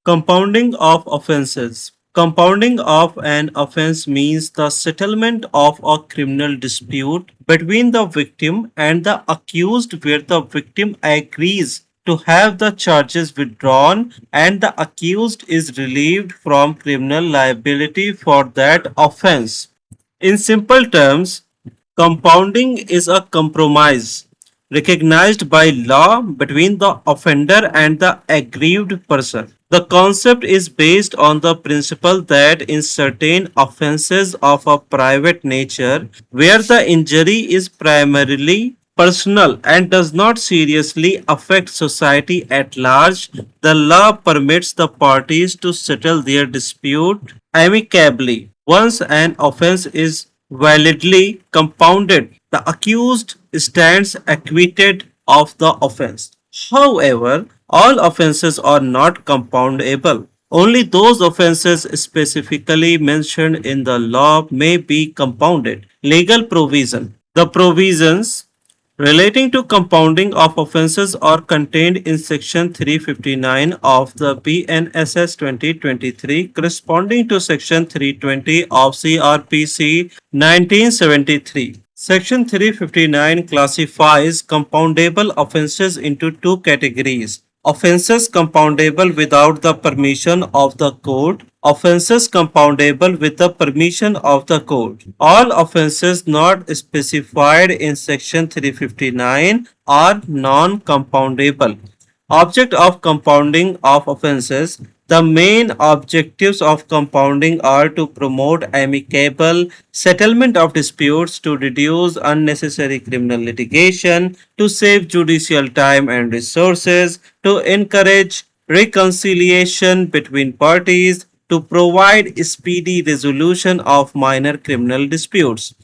Compounding of offenses. Compounding of an offense means the settlement of a criminal dispute between the victim and the accused, where the victim agrees to have the charges withdrawn and the accused is relieved from criminal liability for that offense. In simple terms, compounding is a compromise recognized by law between the offender and the aggrieved person. The concept is based on the principle that in certain offenses of a private nature, where the injury is primarily personal and does not seriously affect society at large, the law permits the parties to settle their dispute amicably. Once an offense is validly compounded, the accused stands acquitted of the offense. However, all offenses are not compoundable. Only those offenses specifically mentioned in the law may be compounded. Legal provision. The provisions relating to compounding of offences are contained in section 359 of the BNSS 2023 corresponding to section 320 of CRPC 1973. Section 359 classifies compoundable offences into two categories: offences compoundable without the permission of the court, offences compoundable with the permission of the court. All offences not specified in section 359 are non-compoundable. Object of compounding of offences. The main objectives of compounding are to promote amicable settlement of disputes, to reduce unnecessary criminal litigation, to save judicial time and resources, to encourage reconciliation between parties, to provide speedy resolution of minor criminal disputes.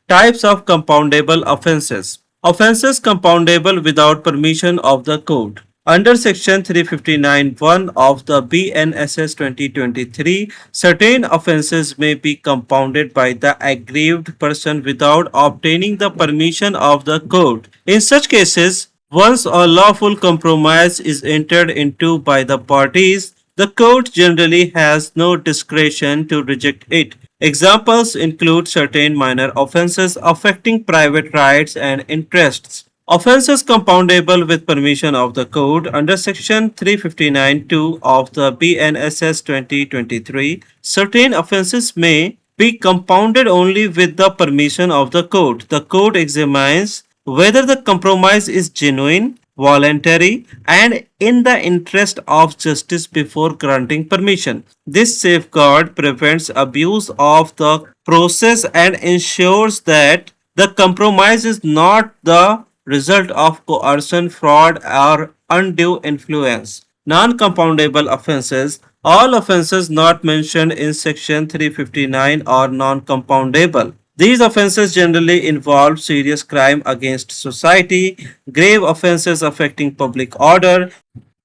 Types of compoundable offenses. Offenses compoundable without permission of the court. Under Section 359(1) of the BNSS 2023, certain offenses may be compounded by the aggrieved person without obtaining the permission of the court. In such cases, once a lawful compromise is entered into by the parties, the court generally has no discretion to reject it. Examples include certain minor offenses affecting private rights and interests. Offenses compoundable with permission of the court under section 359(2) of the BNSS 2023. Certain offenses may be compounded only with the permission of the court. The court examines whether the compromise is genuine, voluntary, and in the interest of justice before granting permission. This safeguard prevents abuse of the process and ensures that the compromise is not the result of coercion, fraud, or undue influence. Non compoundable offenses. All offenses not mentioned in section 359 are non compoundable. These offenses generally involve serious crime against society, grave offenses affecting public order,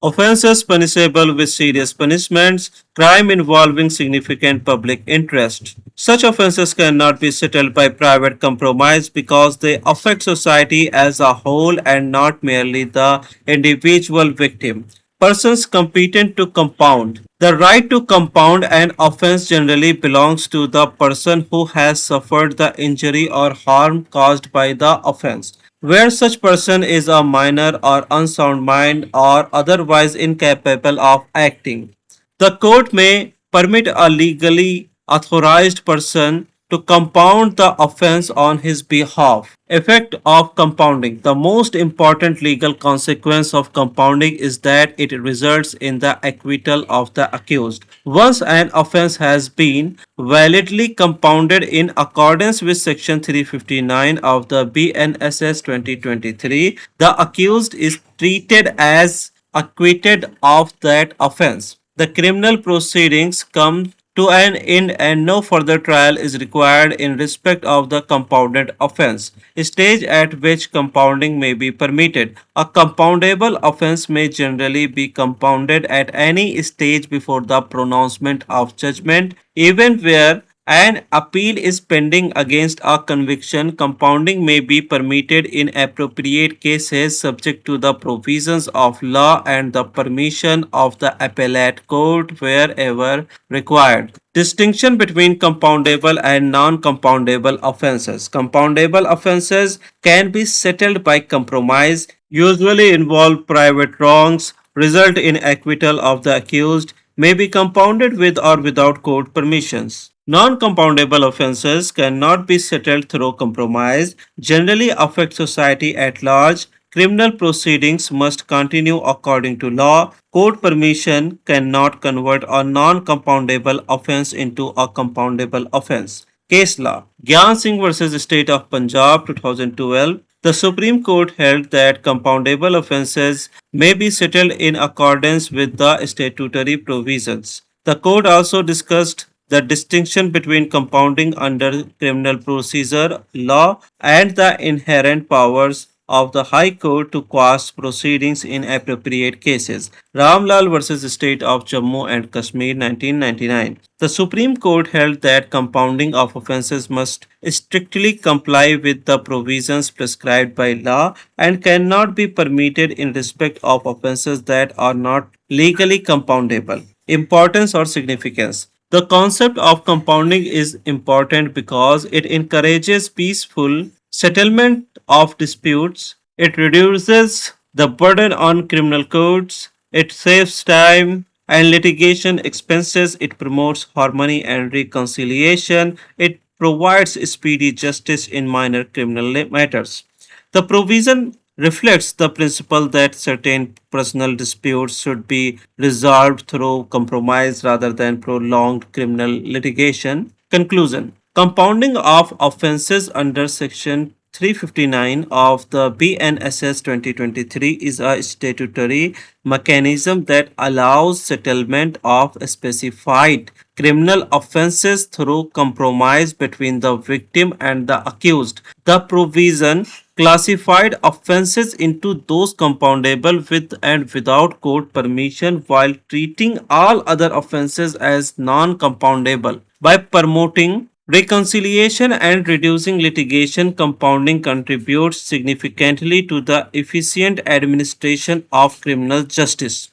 offenses punishable with serious punishments, crime involving significant public interest. Such offenses cannot be settled by private compromise because they affect society as a whole and not merely the individual victim. Persons competent to compound. The right to compound an offense generally belongs to the person who has suffered the injury or harm caused by the offense. Where such person is a minor or unsound mind or otherwise incapable of acting, the court may permit a legally authorized person to compound the offense on his behalf. Effect of compounding. The most important legal consequence of compounding is that it results in the acquittal of the accused. Once an offense has been validly compounded in accordance with Section 359 of the BNSS 2023, the accused is treated as acquitted of that offense. The criminal proceedings come to an end and no further trial is required in respect of the compounded offense. Stage at which compounding may be permitted. A compoundable offense may generally be compounded at any stage before the pronouncement of judgment, even where An appeal is pending against a conviction. Compounding may be permitted in appropriate cases subject to the provisions of law and the permission of the appellate court wherever required. Distinction between compoundable and non-compoundable offenses. Compoundable offenses can be settled by compromise, usually involve private wrongs, result in acquittal of the accused, may be compounded with or without court permissions. Non-compoundable offenses cannot be settled through compromise, generally affect society at large. Criminal proceedings must continue according to law. Court permission cannot convert a non-compoundable offense into a compoundable offense. Case law. Gyan Singh versus State of Punjab 2012. The Supreme Court held that compoundable offenses may be settled in accordance with the statutory provisions. The court also discussed the distinction between compounding under criminal procedure law and the inherent powers of the High Court to quash proceedings in appropriate cases. Ramlal versus State of Jammu and Kashmir 1999. The Supreme Court held that compounding of offences must strictly comply with the provisions prescribed by law and cannot be permitted in respect of offences that are not legally compoundable. Importance or significance. The concept of compounding is important because it encourages peaceful settlement of disputes, it reduces the burden on criminal courts, it saves time and litigation expenses, it promotes harmony and reconciliation, it provides speedy justice in minor criminal matters. The provision reflects the principle that certain personal disputes should be resolved through compromise rather than prolonged criminal litigation. Conclusion. Compounding of offenses under Section 359 of the BNSS 2023 is a statutory mechanism that allows settlement of specified criminal offenses through compromise between the victim and the accused. The provision classified offenses into those compoundable with and without court permission while treating all other offenses as non compoundable. By promoting reconciliation and reducing litigation, compounding contributes significantly to the efficient administration of criminal justice.